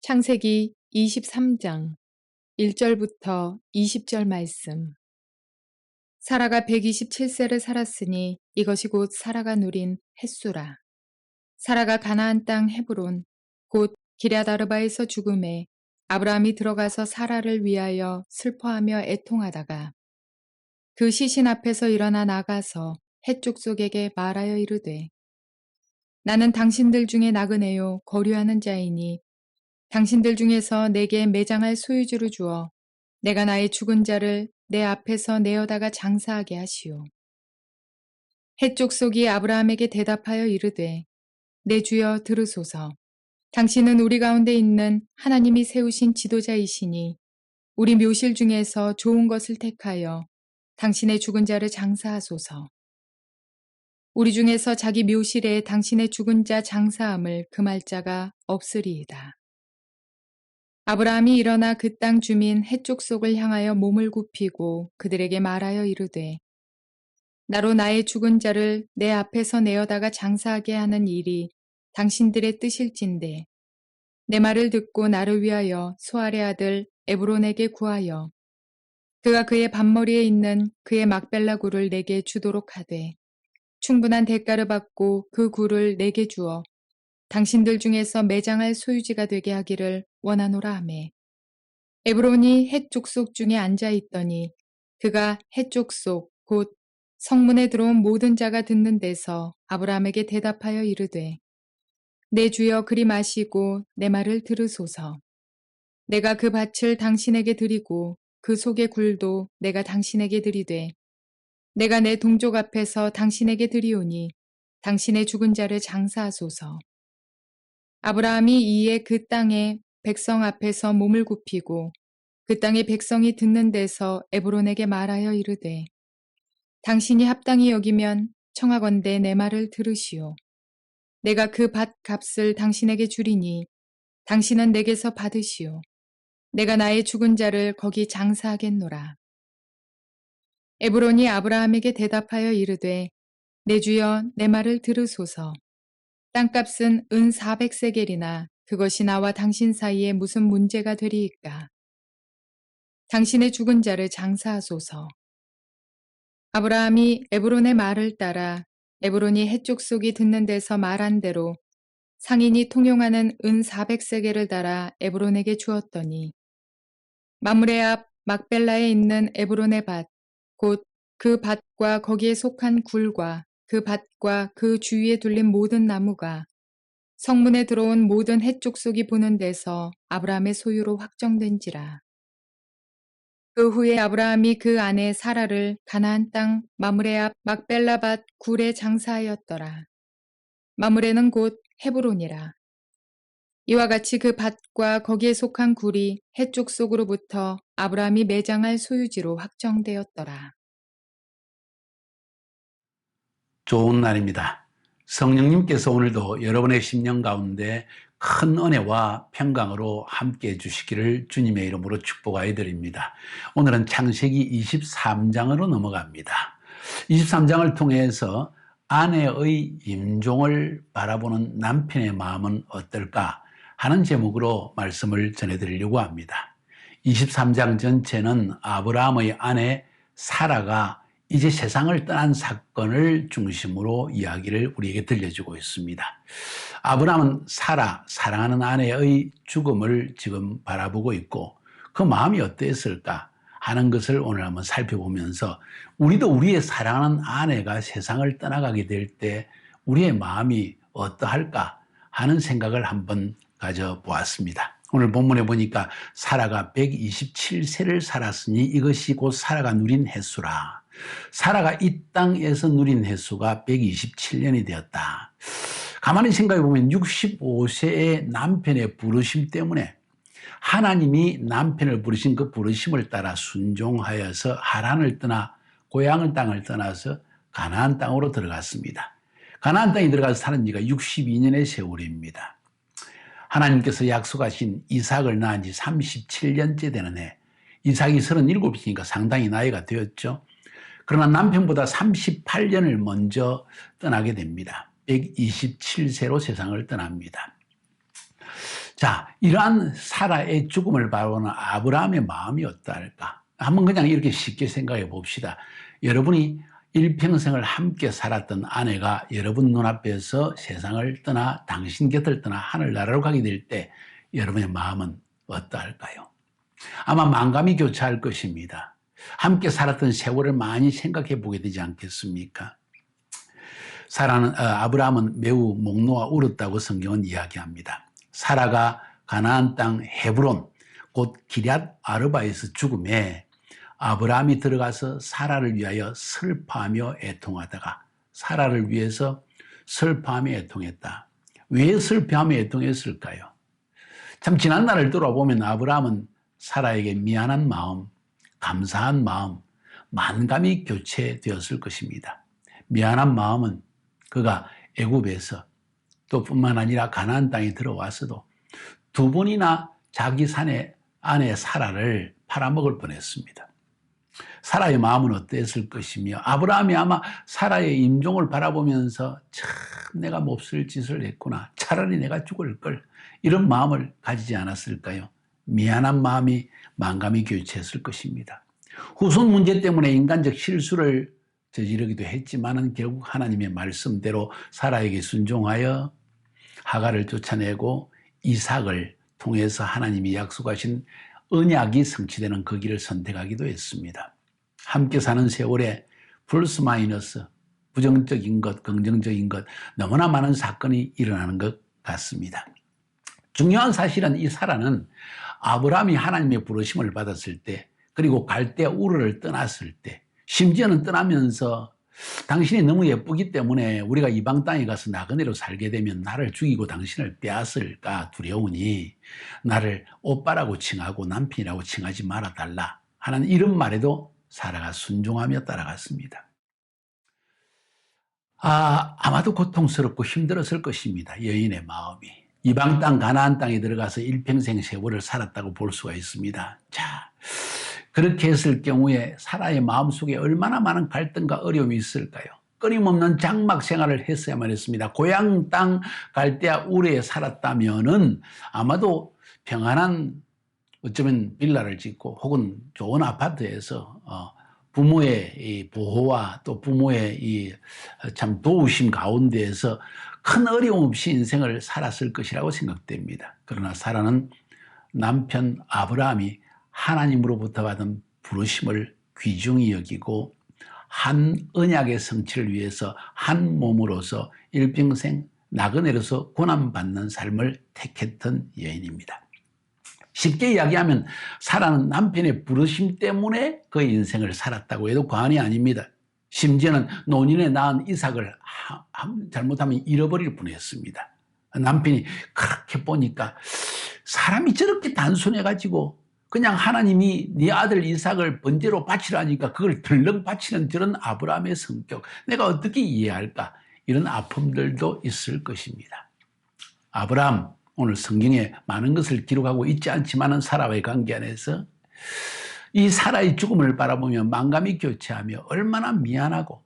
창세기 23장 1절부터 20절 말씀. 사라가 127세를 살았으니 이것이 곧 사라가 누린 햇수라. 사라가 가나안 땅 헤브론 곧 기럇아르바에서 죽음에 아브라함이 들어가서 사라를 위하여 슬퍼하며 애통하다가 그 시신 앞에서 일어나 나가서 헷족속에게 말하여 이르되 나는 당신들 중에 나그네요 거류하는 자이니 당신들 중에서 내게 매장할 소유주를 주어 내가 나의 죽은 자를 내 앞에서 내어다가 장사하게 하시오. 헷족속이 아브라함에게 대답하여 이르되 내 주여 들으소서. 당신은 우리 가운데 있는 하나님이 세우신 지도자이시니 우리 묘실 중에서 좋은 것을 택하여 당신의 죽은 자를 장사하소서. 우리 중에서 자기 묘실에 당신의 죽은 자 장사함을 금할 자가 없으리이다. 아브라함이 일어나 그 땅 주민 헷족속을 향하여 몸을 굽히고 그들에게 말하여 이르되 나로 나의 죽은 자를 내 앞에서 내어다가 장사하게 하는 일이 당신들의 뜻일진데 내 말을 듣고 나를 위하여 소알의 아들 에브론에게 구하여 그가 그의 밭머리에 있는 그의 막벨라 굴을 내게 주도록 하되 충분한 대가를 받고 그 굴을 내게 주어 당신들 중에서 매장할 소유지가 되게 하기를 원하노라 하매 에브론이 헷 족속 중에 앉아 있더니 그가 헷 족속 곧 성문에 들어온 모든 자가 듣는 데서 아브라함에게 대답하여 이르되 내 주여 그리 마시고 내 말을 들으소서. 내가 그 밭을 당신에게 드리고 그 속의 굴도 내가 당신에게 드리되 내가 내 동족 앞에서 당신에게 드리오니 당신의 죽은 자를 장사하소서. 아브라함이 이에 그 땅의 백성 앞에서 몸을 굽히고 그 땅의 백성이 듣는 데서 에브론에게 말하여 이르되 당신이 합당히 여기면 청하건대 내 말을 들으시오. 내가 그 밭 값을 당신에게 주리니 당신은 내게서 받으시오. 내가 나의 죽은 자를 거기 장사하겠노라. 에브론이 아브라함에게 대답하여 이르되 내 주여 내 말을 들으소서. 땅값은 은 400세겔이나 그것이 나와 당신 사이에 무슨 문제가 되리이까. 당신의 죽은 자를 장사하소서. 아브라함이 에브론의 말을 따라 에브론이 헷족속이 듣는 데서 말한 대로 상인이 통용하는 은 400세겔을 달아 에브론에게 주었더니 마므레 앞 막벨라에 있는 에브론의 밭, 곧 그 밭과 거기에 속한 굴과 그 밭과 그 주위에 둘린 모든 나무가 성문에 들어온 모든 헷족속이 보는 데서 아브라함의 소유로 확정된지라. 그 후에 아브라함이 그 아내 사라를 가나안 땅 마므레 앞 막벨라 밭 굴에 장사하였더라. 마므레는 곧 헤브론이라. 이와 같이 그 밭과 거기에 속한 굴이 헷족속으로부터 아브라함이 매장할 소유지로 확정되었더라. 좋은 날입니다. 성령님께서 오늘도 여러분의 심령 가운데 큰 은혜와 평강으로 함께해 주시기를 주님의 이름으로 축복하여 드립니다. 오늘은 창세기 23장으로 넘어갑니다. 23장을 통해서 아내의 임종을 바라보는 남편의 마음은 어떨까 하는 제목으로 말씀을 전해드리려고 합니다. 23장 전체는 아브라함의 아내 사라가 이제 세상을 떠난 사건을 중심으로 이야기를 우리에게 들려주고 있습니다. 아브라함은 사라, 사랑하는 아내의 죽음을 지금 바라보고 있고 그 마음이 어땠을까 하는 것을 오늘 한번 살펴보면서 우리도 우리의 사랑하는 아내가 세상을 떠나가게 될 때 우리의 마음이 어떠할까 하는 생각을 한번 가져보았습니다. 오늘 본문에 보니까 사라가 127세를 살았으니 이것이 곧 사라가 누린 횟수라. 사라가 이 땅에서 누린 횟수가 127년이 되었다. 가만히 생각해 보면 65세의 남편의 부르심 때문에 하나님이 남편을 부르신 그 부르심을 따라 순종하여서 하란을 떠나 고향의 땅을 떠나서 가나안 땅으로 들어갔습니다. 가나안 땅에 들어가서 사는 지가 62년의 세월입니다. 하나님께서 약속하신 이삭을 낳은 지 37년째 되는 해, 이삭이 37이니까 상당히 나이가 되었죠. 그러나 남편보다 38년을 먼저 떠나게 됩니다. 127세로 세상을 떠납니다. 자, 이러한 사라의 죽음을 바라보는 아브라함의 마음이 어떨까? 한번 그냥 이렇게 쉽게 생각해 봅시다. 여러분이 일평생을 함께 살았던 아내가 여러분 눈앞에서 세상을 떠나 당신 곁을 떠나 하늘나라로 가게 될 때 여러분의 마음은 어떨까요? 아마 만감이 교차할 것입니다. 함께 살았던 세월을 많이 생각해 보게 되지 않겠습니까? 아브라함은 매우 목 놓아 울었다고 성경은 이야기합니다. 사라가 가나안 땅 헤브론 곧 기럇 아르바에서 죽음에 아브라함이 들어가서 사라를 위하여 슬퍼하며 애통하다가 사라를 위해서 슬퍼하며 애통했다. 왜 슬퍼하며 애통했을까요? 참 지난 날을 돌아보면 아브라함은 사라에게 미안한 마음, 감사한 마음, 만감이 교체되었을 것입니다. 미안한 마음은 그가 애굽에서 또 뿐만 아니라 가나안 땅에 들어와서도 두 번이나 자기 아내 사라를 팔아먹을 뻔했습니다. 사라의 마음은 어땠을 것이며 아브라함이 아마 사라의 임종을 바라보면서 참 내가 몹쓸 짓을 했구나. 차라리 내가 죽을 걸. 이런 마음을 가지지 않았을까요? 미안한 마음이 만감이 교체했을 것입니다. 후손 문제 때문에 인간적 실수를 저지르기도 했지만은 결국 하나님의 말씀대로 사라에게 순종하여 하갈을 쫓아내고 이삭을 통해서 하나님이 약속하신 언약이 성취되는 그 길을 선택하기도 했습니다. 함께 사는 세월에 플러스 마이너스 부정적인 것, 긍정적인 것 너무나 많은 사건이 일어나는 것 같습니다. 중요한 사실은 이 사라는 아브라함이 하나님의 부르심을 받았을 때 그리고 갈대아 우르를 떠났을 때 심지어는 떠나면서 당신이 너무 예쁘기 때문에 우리가 이방 땅에 가서 나그네로 살게 되면 나를 죽이고 당신을 빼앗을까 두려우니 나를 오빠라고 칭하고 남편이라고 칭하지 말아달라 하는 이런 말에도 사라가 순종하며 따라갔습니다. 아마도 고통스럽고 힘들었을 것입니다. 여인의 마음이. 이방 땅 가나안 땅에 들어가서 일평생 세월을 살았다고 볼 수가 있습니다. 자, 그렇게 했을 경우에 사라의 마음속에 얼마나 많은 갈등과 어려움이 있을까요? 끊임없는 장막 생활을 했어야만 했습니다. 고향 땅 갈대아 우르에 살았다면은 아마도 평안한 어쩌면 빌라를 짓고 혹은 좋은 아파트에서 부모의 이 보호와 또 부모의 이 참 도우심 가운데에서 큰 어려움 없이 인생을 살았을 것이라고 생각됩니다. 그러나 사라는 남편 아브라함이 하나님으로부터 받은 부르심을 귀중히 여기고 한 언약의 성취를 위해서 한 몸으로서 일평생 나그네로서 고난받는 삶을 택했던 여인입니다. 쉽게 이야기하면 사라는 남편의 부르심 때문에 그 인생을 살았다고 해도 과언이 아닙니다. 심지어는 노년에 낳은 이삭을 잘못하면 잃어버릴 뻔했습니다. 남편이 그렇게 보니까 사람이 저렇게 단순해가지고 그냥 하나님이 네 아들 이삭을 번제로 바치라니까 그걸 덜렁 바치는 저런 아브라함의 성격 내가 어떻게 이해할까? 이런 아픔들도 있을 것입니다. 아브라함 오늘 성경에 많은 것을 기록하고 있지 않지만 사라와의 관계 안에서 이 사라의 죽음을 바라보며 만감이 교체하며 얼마나 미안하고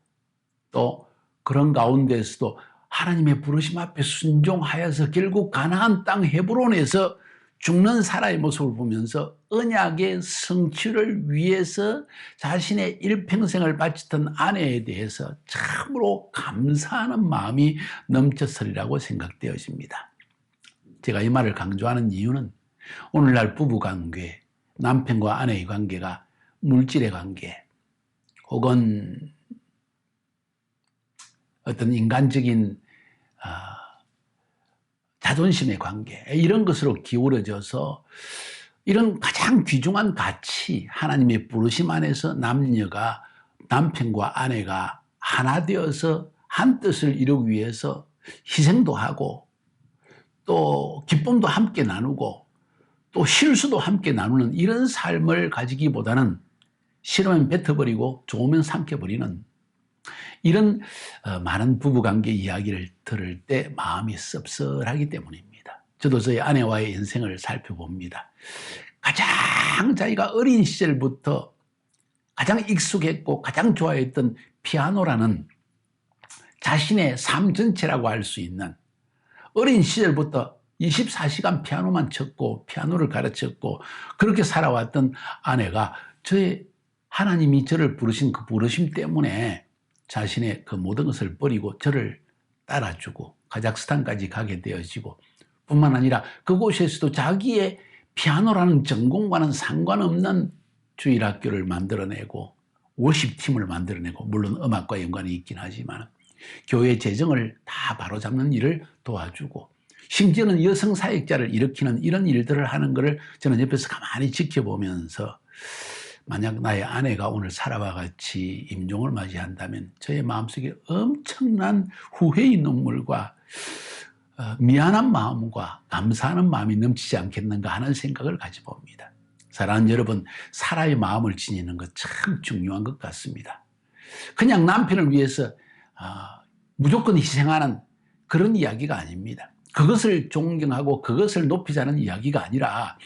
또 그런 가운데서도 하나님의 부르심 앞에 순종하여서 결국 가나안 땅 헤브론에서 죽는 사라의 모습을 보면서 언약의 성취를 위해서 자신의 일평생을 바쳤던 아내에 대해서 참으로 감사하는 마음이 넘쳐서리라고 생각되어집니다. 제가 이 말을 강조하는 이유는 오늘날 부부관계, 남편과 아내의 관계가 물질의 관계 혹은 어떤 인간적인 자존심의 관계 이런 것으로 기울어져서 이런 가장 귀중한 가치 하나님의 부르심 안에서 남편과 아내가 하나 되어서 한 뜻을 이루기 위해서 희생도 하고 또 기쁨도 함께 나누고 또 실수도 함께 나누는 이런 삶을 가지기보다는 싫으면 뱉어버리고 좋으면 삼켜버리는 이런 많은 부부관계 이야기를 들을 때 마음이 씁쓸하기 때문입니다. 저도 저희 아내와의 인생을 살펴봅니다. 가장 자기가 어린 시절부터 가장 익숙했고 가장 좋아했던 피아노라는 자신의 삶 전체라고 할 수 있는 어린 시절부터 24시간 피아노만 쳤고 피아노를 가르쳤고 그렇게 살아왔던 아내가 저의 하나님이 저를 부르신 그 부르심 때문에 자신의 그 모든 것을 버리고 저를 따라주고 카자흐스탄까지 가게 되어지고 뿐만 아니라 그곳에서도 자기의 피아노라는 전공과는 상관없는 주일학교를 만들어내고 워십팀을 만들어내고 물론 음악과 연관이 있긴 하지만 교회 재정을 다 바로잡는 일을 도와주고 심지어는 여성 사역자를 일으키는 이런 일들을 하는 것을 저는 옆에서 가만히 지켜보면서 만약 나의 아내가 오늘 사라와 같이 임종을 맞이한다면 저의 마음속에 엄청난 후회의 눈물과 미안한 마음과 감사하는 마음이 넘치지 않겠는가 하는 생각을 가져봅니다. 사랑하는 여러분, 사라의 마음을 지니는 것 참 중요한 것 같습니다. 그냥 남편을 위해서 무조건 희생하는 그런 이야기가 아닙니다. 그것을 존경하고 그것을 높이자는 이야기가 아니라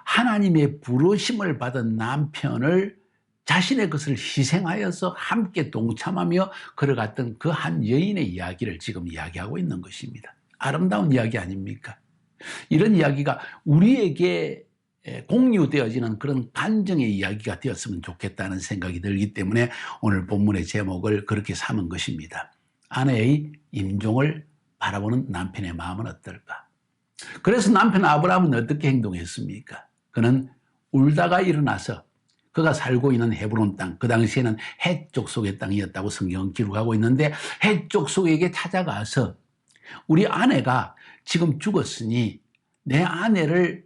하나님의 부르심을 받은 남편을 자신의 것을 희생하여서 함께 동참하며 걸어갔던 그 한 여인의 이야기를 지금 이야기하고 있는 것입니다. 아름다운 이야기 아닙니까? 이런 이야기가 우리에게 공유되어지는 그런 간증의 이야기가 되었으면 좋겠다는 생각이 들기 때문에 오늘 본문의 제목을 그렇게 삼은 것입니다. 아내의 임종을 바라보는 남편의 마음은 어떨까? 그래서 남편 아브라함은 어떻게 행동했습니까? 그는 울다가 일어나서 그가 살고 있는 헤브론 땅, 그 당시에는 해쪽 속의 땅이었다고 성경은 기록하고 있는데 해쪽 속에게 찾아가서 우리 아내가 지금 죽었으니 내 아내를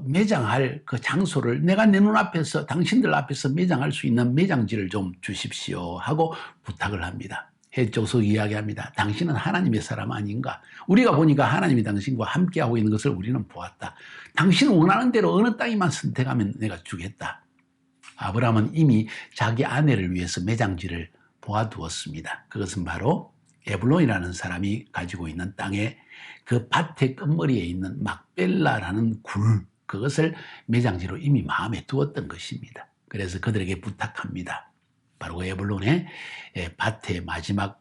매장할 그 장소를 내가 내 눈앞에서 당신들 앞에서 매장할 수 있는 매장지를 좀 주십시오 하고 부탁을 합니다. 해족속 이야기합니다. 당신은 하나님의 사람 아닌가? 우리가 보니까 하나님이 당신과 함께하고 있는 것을 우리는 보았다. 당신은 원하는 대로 어느 땅이만 선택하면 내가 주겠다. 아브라함은 이미 자기 아내를 위해서 매장지를 보아두었습니다. 그것은 바로 에블론이라는 사람이 가지고 있는 땅에 그 밭의 끝머리에 있는 막벨라라는 굴, 그것을 매장지로 이미 마음에 두었던 것입니다. 그래서 그들에게 부탁합니다. 바로 에블론의 밭의 마지막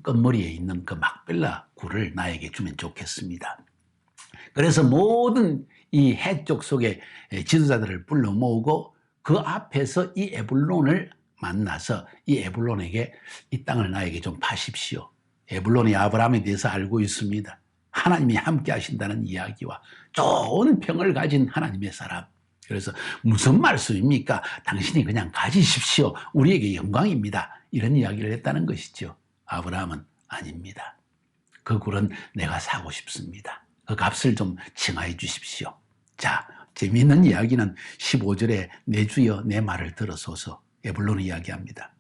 끝머리에 있는 그 막벨라 굴을 나에게 주면 좋겠습니다. 그래서 모든 이 해쪽 속의 지도자들을 불러 모으고 그 앞에서 이 에블론을 만나서 이 에블론에게 이 땅을 나에게 좀 파십시오. 에블론이 아브라함에 대해서 알고 있습니다. 하나님이 함께 하신다는 이야기와 좋은 평을 가진 하나님의 사람. 그래서 무슨 말씀입니까? 당신이 그냥 가지십시오. 우리에게 영광입니다. 이런 이야기를 했다는 것이죠. 아브라함은 아닙니다. 그 굴은 내가 사고 싶습니다. 그 값을 좀 칭하해 주십시오. 자, 재미있는 이야기는 15절에 내 주여 내 말을 들어소서 에블론이 이야기합니다.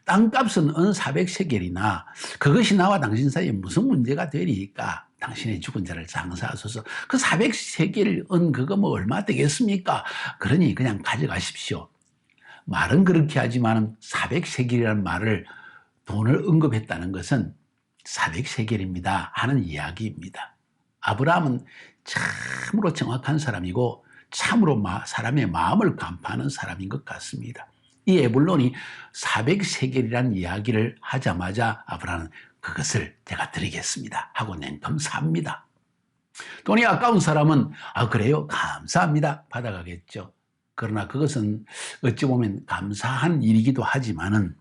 땅값은 은 400세겔이나 그것이 나와 당신 사이에 무슨 문제가 되리까? 당신의 죽은 자를 장사하소서. 그 400세겔 은 그거 뭐 얼마 되겠습니까? 그러니 그냥 가져가십시오. 말은 그렇게 하지만 400세겔이라는 말을 돈을 언급했다는 것은 400세겔입니다 하는 이야기입니다. 아브라함은 참으로 정확한 사람이고 참으로 사람의 마음을 간파하는 사람인 것 같습니다. 이 에블론이 400세겔이라는 이야기를 하자마자 아브라함은 그것을 제가 드리겠습니다 하고 냉큼 삽니다. 돈이 아까운 사람은 그래요? 감사합니다. 받아가겠죠. 그러나 그것은 어찌 보면 감사한 일이기도 하지만은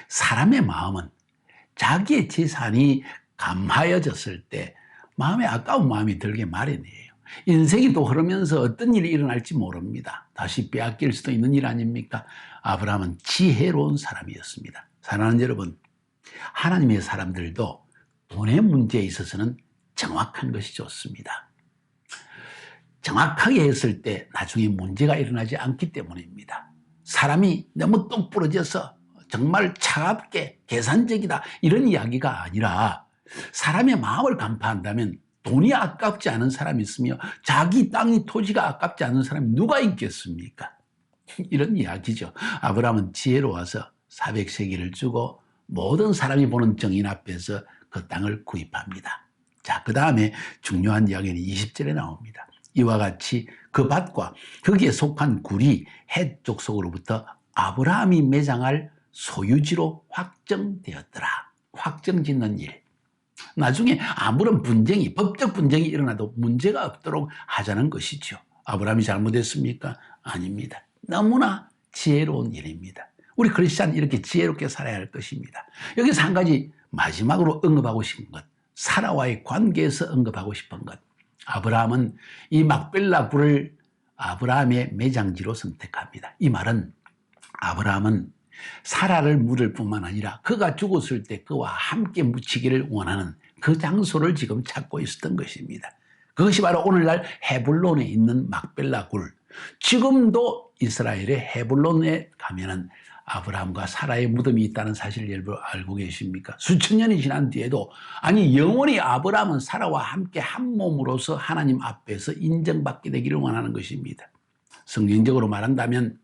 사람의 마음은 자기의 재산이 감하여졌을 때 마음에 아까운 마음이 들게 마련이에요. 인생이 또 흐르면서 어떤 일이 일어날지 모릅니다. 다시 빼앗길 수도 있는 일 아닙니까? 아브라함은 지혜로운 사람이었습니다. 사랑하는 여러분, 하나님의 사람들도 돈의 문제에 있어서는 정확한 것이 좋습니다. 정확하게 했을 때 나중에 문제가 일어나지 않기 때문입니다. 사람이 너무 똑부러져서 정말 차갑게 계산적이다 이런 이야기가 아니라 사람의 마음을 간파한다면 돈이 아깝지 않은 사람이 있으며 자기 땅이 토지가 아깝지 않은 사람이 누가 있겠습니까? 이런 이야기죠. 아브라함은 지혜로워서 400세겔을 주고 모든 사람이 보는 정인 앞에서 그 땅을 구입합니다. 자, 그 다음에 중요한 이야기는 20절에 나옵니다. 이와 같이 그 밭과 거기에 속한 굴이 해쪽 속으로부터 아브라함이 매장할 소유지로 확정되었더라. 확정짓는 일. 나중에 아무런 분쟁이, 법적 분쟁이 일어나도 문제가 없도록 하자는 것이죠. 아브라함이 잘못했습니까? 아닙니다. 너무나 지혜로운 일입니다. 우리 크리스찬 이렇게 지혜롭게 살아야 할 것입니다. 여기서 한 가지 마지막으로 언급하고 싶은 것, 사라와의 관계에서 언급하고 싶은 것. 아브라함은 이 막벨라 굴을 아브라함의 매장지로 선택합니다. 이 말은 아브라함은 사라를 물을 뿐만 아니라 그가 죽었을 때 그와 함께 묻히기를 원하는 그 장소를 지금 찾고 있었던 것입니다. 그것이 바로 오늘날 헤불론에 있는 막벨라 굴. 지금도 이스라엘의 헤불론에 가면은 아브라함과 사라의 무덤이 있다는 사실을 여러분 알고 계십니까? 수천 년이 지난 뒤에도 아니 영원히 아브라함은 사라와 함께 한 몸으로서 하나님 앞에서 인정받게 되기를 원하는 것입니다. 성경적으로 말한다면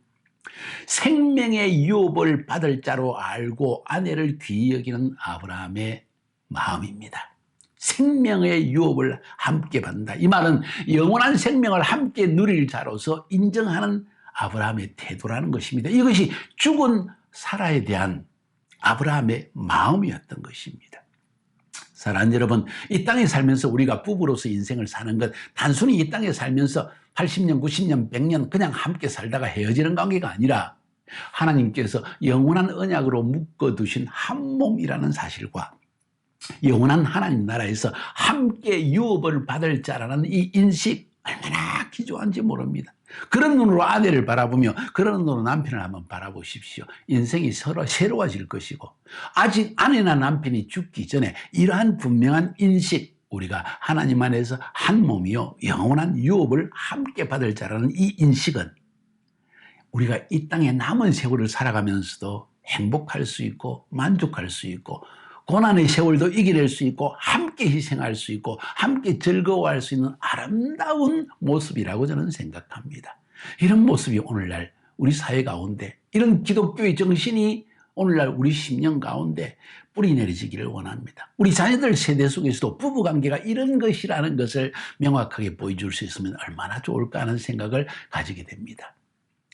생명의 유업을 받을 자로 알고 아내를 귀히 여기는 아브라함의 마음입니다. 생명의 유업을 함께 받는다. 이 말은 영원한 생명을 함께 누릴 자로서 인정하는 아브라함의 태도라는 것입니다. 이것이 죽은 사라에 대한 아브라함의 마음이었던 것입니다. 사랑하는 여러분, 이 땅에 살면서 우리가 부부로서 인생을 사는 것 단순히 이 땅에 살면서 80년, 90년, 100년 그냥 함께 살다가 헤어지는 관계가 아니라 하나님께서 영원한 언약으로 묶어두신 한 몸이라는 사실과 영원한 하나님 나라에서 함께 유업을 받을 자라는 이 인식 얼마나 기초한지 모릅니다. 그런 눈으로 아내를 바라보며 그런 눈으로 남편을 한번 바라보십시오. 인생이 서로 새로워질 것이고 아직 아내나 남편이 죽기 전에 이러한 분명한 인식, 우리가 하나님 안에서 한 몸이요 영원한 유업을 함께 받을 자라는 이 인식은 우리가 이 땅에 남은 세월을 살아가면서도 행복할 수 있고 만족할 수 있고 고난의 세월도 이겨낼 수 있고 함께 희생할 수 있고 함께 즐거워할 수 있는 아름다운 모습이라고 저는 생각합니다. 이런 모습이 오늘날 우리 사회 가운데, 이런 기독교의 정신이 오늘날 우리 심령 가운데 뿌리 내려지기를 원합니다. 우리 자녀들 세대 속에서도 부부관계가 이런 것이라는 것을 명확하게 보여줄 수 있으면 얼마나 좋을까 하는 생각을 가지게 됩니다.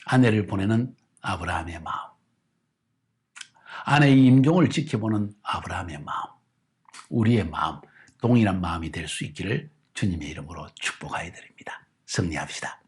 아내를 보내는 아브라함의 마음, 아내의 임종을 지켜보는 아브라함의 마음, 우리의 마음, 동일한 마음이 될 수 있기를 주님의 이름으로 축복하여 드립니다. 승리합시다.